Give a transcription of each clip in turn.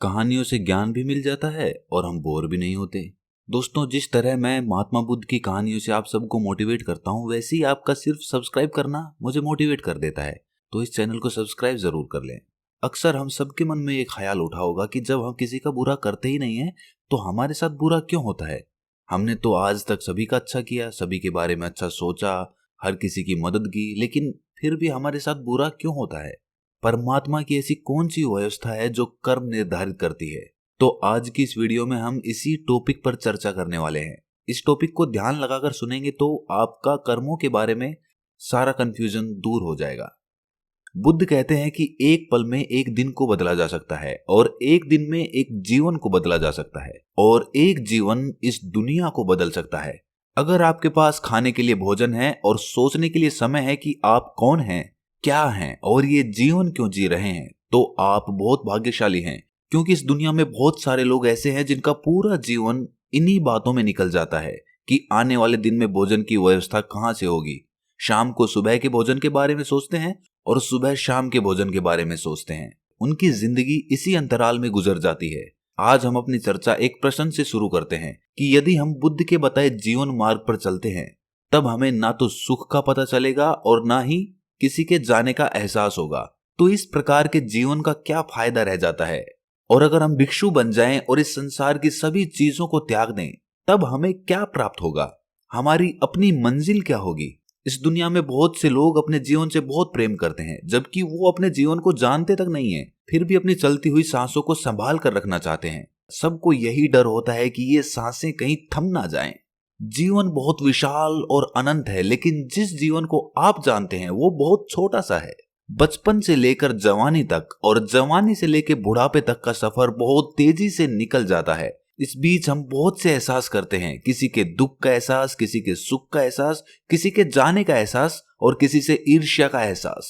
कहानियों से ज्ञान भी मिल जाता है और हम बोर भी नहीं होते। दोस्तों, जिस तरह मैं महात्मा बुद्ध की कहानियों से आप सबको मोटिवेट करता हूँ, वैसे ही आपका सिर्फ सब्सक्राइब करना मुझे मोटिवेट कर देता है। तो इस चैनल को सब्सक्राइब जरूर कर लें। अक्सर हम सबके मन में एक ख्याल उठा होगा कि जब हम किसी का बुरा करते ही नहीं है तो हमारे साथ बुरा क्यों होता है। हमने तो आज तक सभी का अच्छा किया, सभी के बारे में अच्छा सोचा, हर किसी की मदद की, लेकिन फिर भी हमारे साथ बुरा क्यों होता है। परमात्मा की ऐसी कौन सी व्यवस्था है जो कर्म निर्धारित करती है। तो आज की इस वीडियो में हम इसी टॉपिक पर चर्चा करने वाले हैं। इस टॉपिक को ध्यान लगाकर सुनेंगे तो आपका कर्मों के बारे में सारा कंफ्यूजन दूर हो जाएगा। बुद्ध कहते हैं कि एक पल में एक दिन को बदला जा सकता है और एक दिन में एक जीवन को बदला जा सकता है और एक जीवन इस दुनिया को बदल सकता है। अगर आपके पास खाने के लिए भोजन है और सोचने के लिए समय है कि आप कौन हैं, क्या हैं और ये जीवन क्यों जी रहे हैं, तो आप बहुत भाग्यशाली हैं। क्योंकि इस दुनिया में बहुत सारे लोग ऐसे हैं जिनका पूरा जीवन इन्हीं बातों में निकल जाता है कि आने वाले दिन में भोजन की व्यवस्था कहां से होगी। शाम को सुबह के भोजन के बारे में सोचते हैं और सुबह शाम के भोजन के बारे में सोचते हैं। उनकी जिंदगी इसी अंतराल में गुजर जाती है। आज हम अपनी चर्चा एक प्रश्न से शुरू करते हैं कि यदि हम बुद्ध के बताए जीवन मार्ग पर चलते हैं, तब हमें ना तो सुख का पता चलेगा और ना ही किसी के जाने का एहसास होगा। तो इस प्रकार के जीवन का क्या फायदा रह जाता है। और अगर हम भिक्षु बन जाएं और इस संसार की सभी चीजों को त्याग दें, तब हमें क्या प्राप्त होगा, हमारी अपनी मंजिल क्या होगी। इस दुनिया में बहुत से लोग अपने जीवन से बहुत प्रेम करते हैं, जबकि वो अपने जीवन को जानते तक नहीं है, फिर भी अपनी चलती हुई सांसों को संभाल कर रखना चाहते हैं। सबको यही डर होता है कि ये सांसें कहीं थम ना जाएं। जीवन बहुत विशाल और अनंत है, लेकिन जिस जीवन को आप जानते हैं वो बहुत छोटा सा है। बचपन से लेकर जवानी तक और जवानी से लेकर बुढ़ापे तक का सफर बहुत तेजी से निकल जाता है। इस बीच हम बहुत से एहसास करते हैं, किसी के दुख का एहसास, किसी के सुख का एहसास, किसी के जाने का एहसास और किसी से ईर्ष्या का एहसास।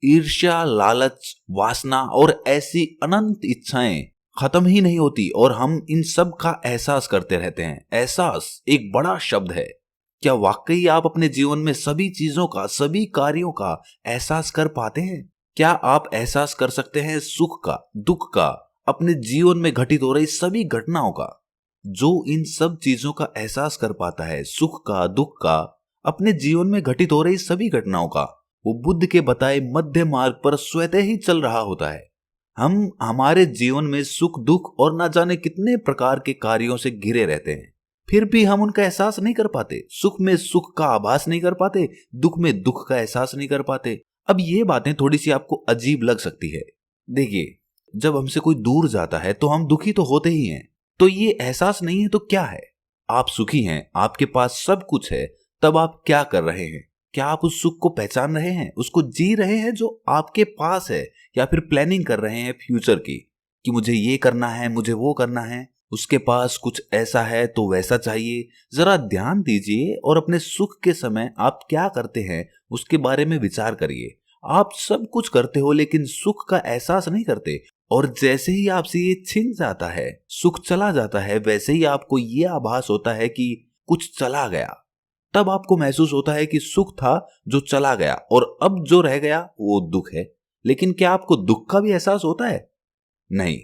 ईर्ष्या, लालच, वासना और ऐसी अनंत इच्छाएं खत्म ही नहीं होती और हम इन सब का एहसास करते रहते हैं। एहसास एक बड़ा शब्द है। क्या वाकई आप अपने जीवन में सभी चीजों का, सभी कार्यों का एहसास कर पाते हैं? क्या आप एहसास कर सकते हैं सुख का, दुख का, अपने जीवन में घटित हो रही सभी घटनाओं का? जो इन सब चीजों का एहसास कर पाता है, सुख का, दुख का, अपने जीवन में घटित हो रही सभी घटनाओं का, वो बुद्ध के बताए मध्य मार्ग पर स्वतः ही चल रहा होता है। हम हमारे जीवन में सुख, दुख और न जाने कितने प्रकार के कार्यों से घिरे रहते हैं, फिर भी हम उनका एहसास नहीं कर पाते। सुख में सुख का आभास नहीं कर पाते, दुख में दुख का एहसास नहीं कर पाते। अब ये बातें थोड़ी सी आपको अजीब लग सकती है। देखिए, जब हमसे कोई दूर जाता है तो हम दुखी तो होते ही हैं, तो ये एहसास नहीं है तो क्या है? आप सुखी हैं, आपके पास सब कुछ है, तब आप क्या कर रहे हैं? क्या आप उस सुख को पहचान रहे हैं, उसको जी रहे हैं जो आपके पास है, या फिर प्लानिंग कर रहे हैं फ्यूचर की कि मुझे ये करना है, मुझे वो करना है, उसके पास कुछ ऐसा है तो वैसा चाहिए। जरा ध्यान दीजिए और अपने सुख के समय आप क्या करते हैं उसके बारे में विचार करिए। आप सब कुछ करते हो लेकिन सुख का एहसास नहीं करते, और जैसे ही आपसे ये छिन जाता है, सुख चला जाता है, वैसे ही आपको ये आभास होता है कि कुछ चला गया। तब आपको महसूस होता है कि सुख था जो चला गया और अब जो रह गया वो दुख है। लेकिन क्या आपको दुख का भी एहसास होता है? नहीं।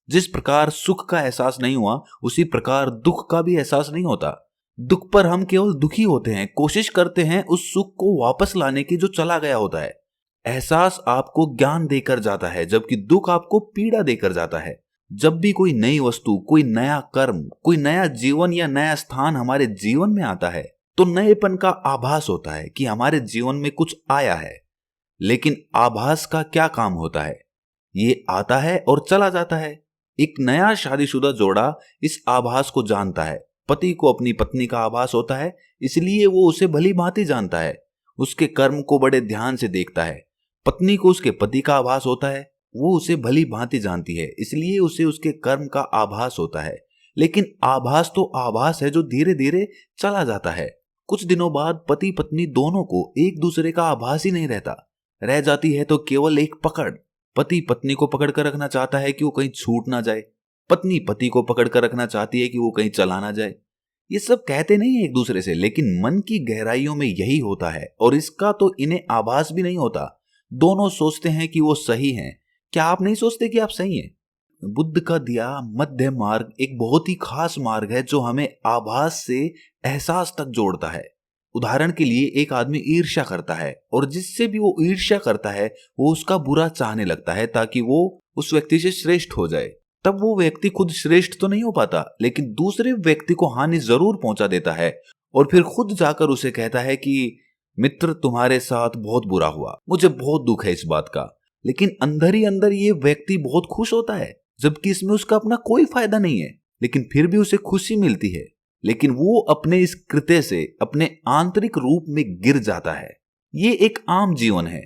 जिस प्रकार सुख का एहसास नहीं हुआ, उसी प्रकार दुख का भी एहसास नहीं होता। दुख पर हम केवल दुखी होते हैं, कोशिश करते हैं उस सुख को वापस लाने की जो चला गया होता है। एहसास आपको ज्ञान देकर जाता है, जबकि दुख आपको पीड़ा देकर जाता है। जब भी कोई नई वस्तु, कोई नया कर्म, कोई नया जीवन या नया स्थान हमारे जीवन में आता है, तो नएपन का आभास होता है कि हमारे जीवन में कुछ आया है। लेकिन आभास का क्या काम होता है? ये आता है और चला जाता है। एक नया शादीशुदा जोड़ा इस आभास को जानता है। पति को अपनी पत्नी का आभास होता है, इसलिए वो उसे भली भांति जानता है, उसके कर्म को बड़े ध्यान से देखता है। पत्नी को उसके पति का आभास होता है, वो उसे भली भांति जानती है, इसलिए उसे उसके कर्म का आभास होता है। लेकिन आभास तो आभास है जो धीरे धीरे चला जाता है। कुछ दिनों बाद पति पत्नी दोनों को एक दूसरे का आभास ही नहीं रहता। रह जाती है तो केवल एक पकड़। पति पत्नी को पकड़ कर रखना चाहता है कि वो कहीं छूट ना जाए, पत्नी पति को पकड़ कर रखना चाहती है कि वो कहीं चला ना जाए। ये सब कहते नहीं है एक दूसरे से, लेकिन मन की गहराइयों में यही होता है, और इसका तो इन्हें आभास भी नहीं होता। दोनों सोचते हैं कि वो सही हैं। क्या आप नहीं सोचते कि आप सही हैं? बुद्ध का दिया मध्य मार्ग एक बहुत ही खास मार्ग है जो हमें आभास से एहसास तक जोड़ता है। उदाहरण के लिए एक आदमी ईर्ष्या करता है और जिससे भी वो ईर्ष्या करता है वो उसका बुरा चाहने लगता है ताकि वो उस व्यक्ति से श्रेष्ठ हो जाए। तब वो व्यक्ति खुद श्रेष्ठ तो नहीं हो पाता लेकिन दूसरे व्यक्ति को हानि जरूर पहुंचा देता है और फिर खुद जाकर उसे कहता है कि मित्र तुम्हारे साथ बहुत बुरा हुआ, मुझे बहुत दुख है इस बात का। लेकिन अंदर ही अंदर ये व्यक्ति बहुत खुश होता है जबकि इसमें उसका अपना कोई फायदा नहीं है, लेकिन फिर भी उसे खुशी मिलती है। लेकिन वो अपने इस कृत्य से अपने आंतरिक रूप में गिर जाता है। ये एक आम जीवन है।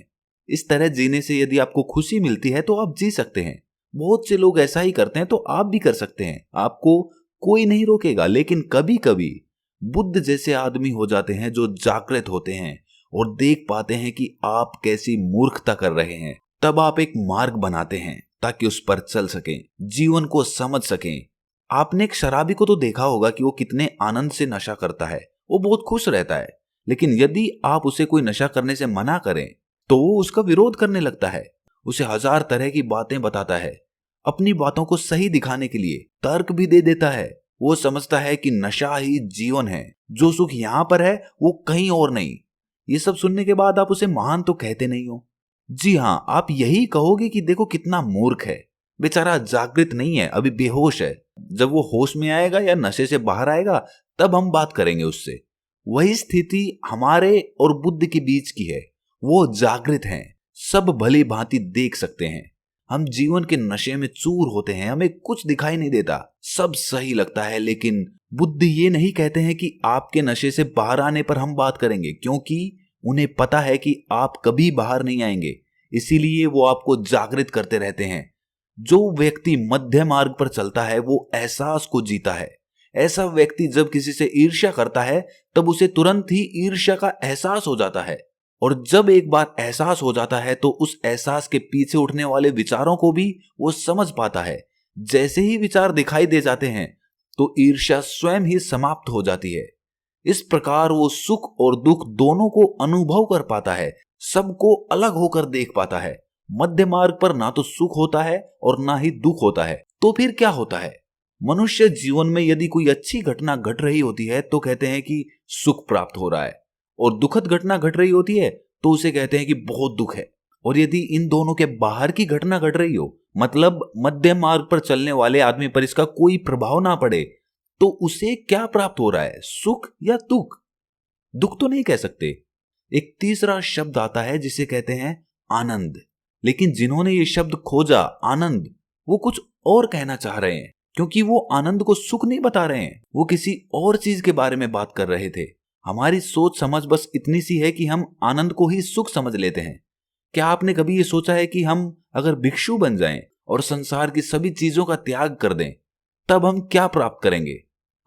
इस तरह जीने से यदि आपको खुशी मिलती है तो आप जी सकते हैं। बहुत से लोग ऐसा ही करते हैं तो आप भी कर सकते हैं, आपको कोई नहीं रोकेगा। लेकिन कभी कभी बुद्ध जैसे आदमी हो जाते हैं जो जागृत होते हैं और देख पाते हैं कि आप कैसी मूर्खता कर रहे हैं। तब आप एक मार्ग बनाते हैं ताकि उस पर चल सकें, जीवन को समझ सकें। आपने एक शराबी को तो देखा होगा कि वो कितने आनंद से नशा करता है, वो बहुत खुश रहता है। लेकिन यदि आप उसे कोई नशा करने से मना करें तो वो उसका विरोध करने लगता है, उसे 1000 तरह की बातें बताता है, अपनी बातों को सही दिखाने के लिए तर्क भी दे देता है। वो समझता है कि नशा ही जीवन है, जो सुख यहां पर है वो कहीं और नहीं। ये सब सुनने के बाद आप उसे महान तो कहते नहीं हो। जी हां, आप यही कहोगे कि देखो कितना मूर्ख है, बेचारा जागृत नहीं है, अभी बेहोश है। जब वो होश में आएगा या नशे से बाहर आएगा तब हम बात करेंगे उससे। वही स्थिति हमारे और बुद्ध के बीच की है। वो जागृत हैं, सब भली भांति देख सकते हैं। हम जीवन के नशे में चूर होते हैं, हमें कुछ दिखाई नहीं देता, सब सही लगता है। लेकिन बुद्ध ये नहीं कहते हैं कि आपके नशे से बाहर आने पर हम बात करेंगे, क्योंकि उन्हें पता है कि आप कभी बाहर नहीं आएंगे। इसीलिए वो आपको जागृत करते रहते हैं। जो व्यक्ति मध्य मार्ग पर चलता है वो एहसास को जीता है। ऐसा व्यक्ति जब किसी से ईर्ष्या करता है तब उसे तुरंत ही ईर्ष्या का एहसास हो जाता है, और जब एक बार एहसास हो जाता है तो उस एहसास के पीछे उठने वाले विचारों को भी वो समझ पाता है। जैसे ही विचार दिखाई दे जाते हैं तो ईर्ष्या स्वयं ही समाप्त हो जाती है। इस प्रकार वो सुख और दुख दोनों को अनुभव कर पाता है, सबको अलग होकर देख पाता है। मध्य मार्ग पर ना तो सुख होता है और ना ही दुख होता है। तो फिर क्या होता है? मनुष्य जीवन में यदि कोई अच्छी घटना घट रही होती है तो कहते हैं कि सुख प्राप्त हो रहा है, और दुखद घटना घट रही होती है तो उसे कहते हैं कि बहुत दुख है। और यदि इन दोनों के बाहर की घटना घट रही हो, मतलब मध्य मार्ग पर चलने वाले आदमी पर इसका कोई प्रभाव ना पड़े, तो उसे क्या प्राप्त हो रहा है, सुख या दुख? दुख तो नहीं कह सकते। एक तीसरा शब्द आता है जिसे कहते हैं आनंद। लेकिन जिन्होंने ये शब्द खोजा आनंद, वो कुछ और कहना चाह रहे हैं, क्योंकि वो आनंद को सुख नहीं बता रहे हैं, वो किसी और चीज के बारे में बात कर रहे थे। हमारी सोच समझ बस इतनी सी है कि हम आनंद को ही सुख समझ लेते हैं। क्या आपने कभी ये सोचा है कि हम अगर भिक्षु बन जाएं और संसार की सभी चीजों का त्याग कर दें, तब हम क्या प्राप्त करेंगे?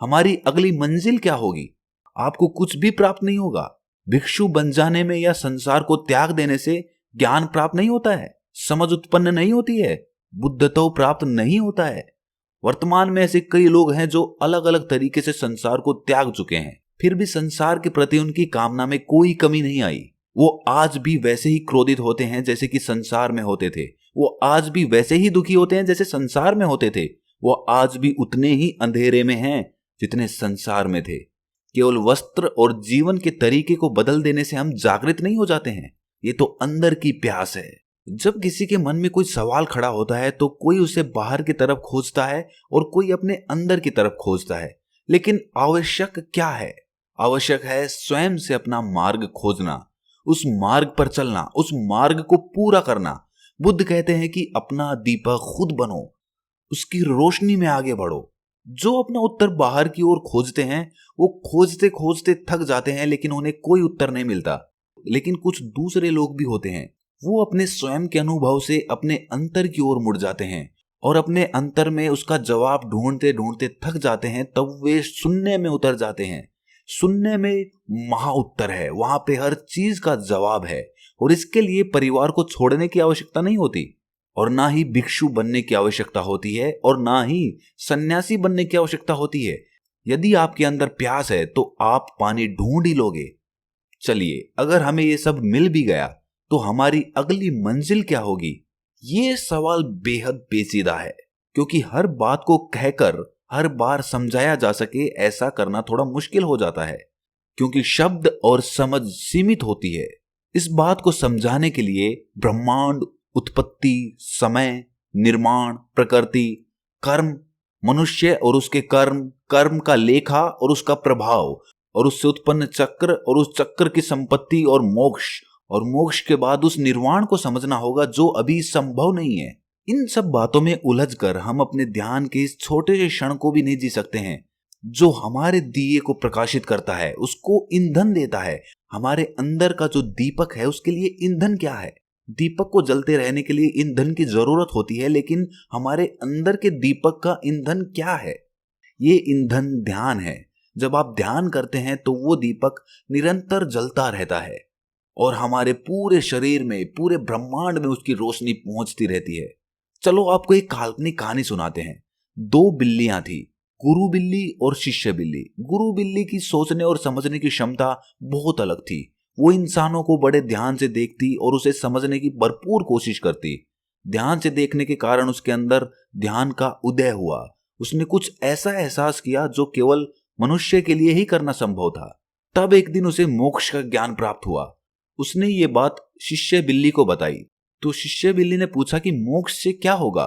हमारी अगली मंजिल क्या होगी? आपको कुछ भी प्राप्त नहीं होगा। भिक्षु बन जाने में या संसार को त्याग देने से ज्ञान प्राप्त नहीं होता है, समझ उत्पन्न नहीं होती है, बुद्धत्व प्राप्त नहीं होता है। वर्तमान में ऐसे कई लोग हैं जो अलग अलग तरीके से संसार को त्याग चुके हैं, फिर भी संसार के प्रति उनकी कामना में कोई कमी नहीं आई। वो आज भी वैसे ही क्रोधित होते हैं जैसे कि संसार में होते थे। वो आज भी वैसे ही दुखी होते हैं जैसे संसार में होते थे। वो आज भी उतने ही अंधेरे में हैं जितने संसार में थे। केवल वस्त्र और जीवन के तरीके को बदल देने से हम जागृत नहीं हो जाते हैं। ये तो अंदर की प्यास है। जब किसी के मन में कोई सवाल खड़ा होता है तो कोई उसे बाहर की तरफ खोजता है और कोई अपने अंदर की तरफ खोजता है। लेकिन आवश्यक क्या है? आवश्यक है स्वयं से अपना मार्ग खोजना, उस मार्ग पर चलना, उस मार्ग को पूरा करना। बुद्ध कहते हैं कि अपना दीपक खुद बनो, उसकी रोशनी में आगे बढ़ो। जो अपना उत्तर बाहर की ओर खोजते हैं वो खोजते खोजते थक जाते हैं, लेकिन उन्हें कोई उत्तर नहीं मिलता। लेकिन कुछ दूसरे लोग भी होते हैं, वो अपने स्वयं के अनुभव से अपने अंतर की ओर मुड़ जाते हैं और अपने अंतर में उसका जवाब ढूंढते ढूंढते थक जाते हैं। तब वे शून्य में उतर जाते हैं। शून्य में महा उत्तर है, वहां पे हर चीज का जवाब है, और इसके लिए परिवार को छोड़ने की आवश्यकता नहीं होती, और ना ही भिक्षु बनने की आवश्यकता होती है, और ना ही सन्यासी बनने की आवश्यकता होती है। यदि आपके अंदर प्यास है तो आप पानी ढूंढ ही लोगे। चलिए, अगर हमें ये सब मिल भी गया तो हमारी अगली मंजिल क्या होगी? ये सवाल बेहद पेचीदा है। क्योंकि हर बात को कहकर हर बार समझाया जा सके ऐसा करना थोड़ा मुश्किल हो जाता है, क्योंकि शब्द और समझ सीमित होती है। इस बात को समझाने के लिए ब्रह्मांड, उत्पत्ति, समय, निर्माण, प्रकृति, कर्म, मनुष्य और उसके कर्म, कर्म का लेखा और उसका प्रभाव, और उससे उत्पन्न चक्र और उस चक्र की संपत्ति और मोक्ष के बाद उस निर्वाण को समझना होगा जो अभी संभव नहीं है। इन सब बातों में उलझकर हम अपने ध्यान के इस छोटे से क्षण को भी नहीं जी सकते हैं जो हमारे दिए को प्रकाशित करता है, उसको ईंधन देता है। हमारे अंदर का जो दीपक है उसके लिए ईंधन क्या है? दीपक को जलते रहने के लिए ईंधन की जरूरत होती है, लेकिन हमारे अंदर के दीपक का ईंधन क्या है? ये ईंधन ध्यान है। जब आप ध्यान करते हैं तो वो दीपक निरंतर जलता रहता है और हमारे पूरे शरीर में, पूरे ब्रह्मांड में उसकी रोशनी पहुंचती रहती है। चलो आपको एक काल्पनिक कहानी सुनाते हैं। दो बिल्लियां थी, गुरु बिल्ली और शिष्य बिल्ली। गुरु बिल्ली की सोचने और समझने की क्षमता बहुत अलग थी। वो इंसानों को बड़े ध्यान से देखती और उसे समझने की भरपूर कोशिश करती। ध्यान से देखने के कारण उसके अंदर ध्यान का उदय हुआ। उसने कुछ ऐसा एहसास किया जो केवल मनुष्य के लिए ही करना संभव था। तब एक दिन उसे मोक्ष का ज्ञान प्राप्त हुआ। उसने ये बात शिष्य बिल्ली को बताई। तो शिष्य बिल्ली ने पूछा कि मोक्ष से क्या होगा?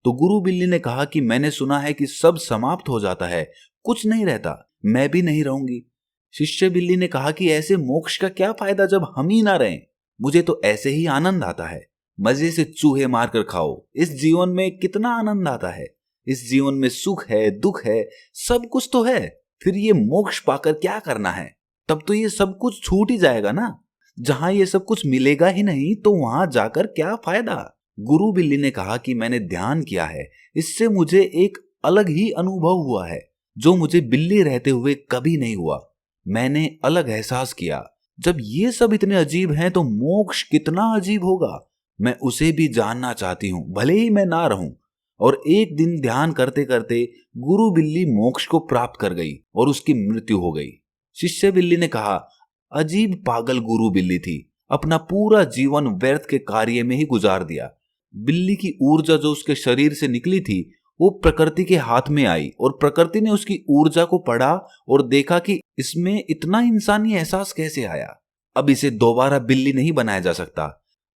तो गुरु बिल्ली ने कहा कि मैंने सुना है कि सब समाप्त हो जाता है, कुछ नहीं रहता, मैं भी नहीं रहूंगी। शिष्य बिल्ली ने कहा कि ऐसे मोक्ष का क्या फायदा जब हम ही ना रहें? मुझे तो ऐसे ही आनंद आता है। मजे से चूहे मारकर खाओ, इस जीवन में कितना आनंद आता है। इस जीवन में सुख है, दुख है, सब कुछ तो है। फिर ये मोक्ष पाकर क्या करना है? तब तो ये सब कुछ छूट ही जाएगा ना। जहां ये सब कुछ मिलेगा ही नहीं तो वहां जाकर क्या फायदा? गुरु बिल्ली ने कहा कि मैंने ध्यान किया है, इससे मुझे एक अलग ही अनुभव हुआ है जो मुझे बिल्ली रहते हुए कभी नहीं हुआ। मैंने अलग एहसास किया। जब ये सब इतने अजीब हैं तो मोक्ष कितना अजीब होगा। मैं उसे भी जानना चाहती हूं, भले ही मैं ना रहूं। और एक दिन ध्यान करते करते गुरु बिल्ली मोक्ष को प्राप्त कर गई और उसकी मृत्यु हो गई। शिष्य बिल्ली ने कहा, अजीब पागल गुरु बिल्ली थी, अपना पूरा जीवन व्यर्थ के कार्य में ही गुजार दिया। बिल्ली की ऊर्जा जो उसके शरीर से निकली थी वो प्रकृति के हाथ में आई और प्रकृति ने उसकी ऊर्जा को पढ़ा और देखा कि इसमें इतना इंसानी एहसास कैसे आया। अब इसे दोबारा बिल्ली नहीं बनाया जा सकता।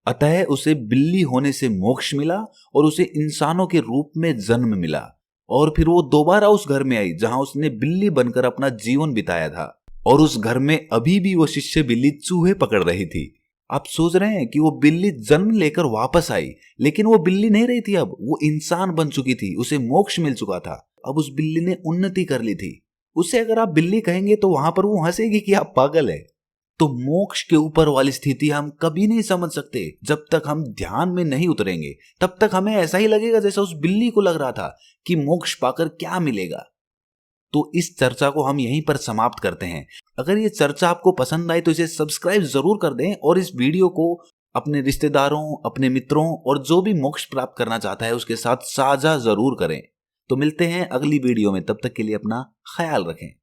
अतः उसे बिल्ली होने से मोक्ष मिला और उसे इंसानों के रूप में जन्म मिला। और फिर वो दोबारा उस घर में आई जहां उसने बिल्ली बनकर अपना जीवन बिताया था। और उस घर में अभी भी वो शिष्य बिल्ली चूहे पकड़ रही थी। आप सोच रहे हैं कि वो बिल्ली जन्म लेकर वापस आई, लेकिन वो बिल्ली नहीं रही थी, अब वो इंसान बन चुकी थी, उसे मोक्ष मिल चुका था। अब उस बिल्ली ने उन्नति कर ली थी। उसे अगर आप बिल्ली कहेंगे तो वहां पर वो हंसेगी कि आप पागल है। तो मोक्ष के ऊपर वाली स्थिति हम कभी नहीं समझ सकते जब तक हम ध्यान में नहीं उतरेंगे। तब तक हमें ऐसा ही लगेगा जैसा उस बिल्ली को लग रहा था कि मोक्ष पाकर क्या मिलेगा। तो इस चर्चा को हम यहीं पर समाप्त करते हैं। अगर ये चर्चा आपको पसंद आई तो इसे सब्सक्राइब जरूर कर दें और इस वीडियो को अपने रिश्तेदारों, अपने मित्रों और जो भी मोक्ष प्राप्त करना चाहता है उसके साथ साझा जरूर करें। तो मिलते हैं अगली वीडियो में, तब तक के लिए अपना ख्याल रखें।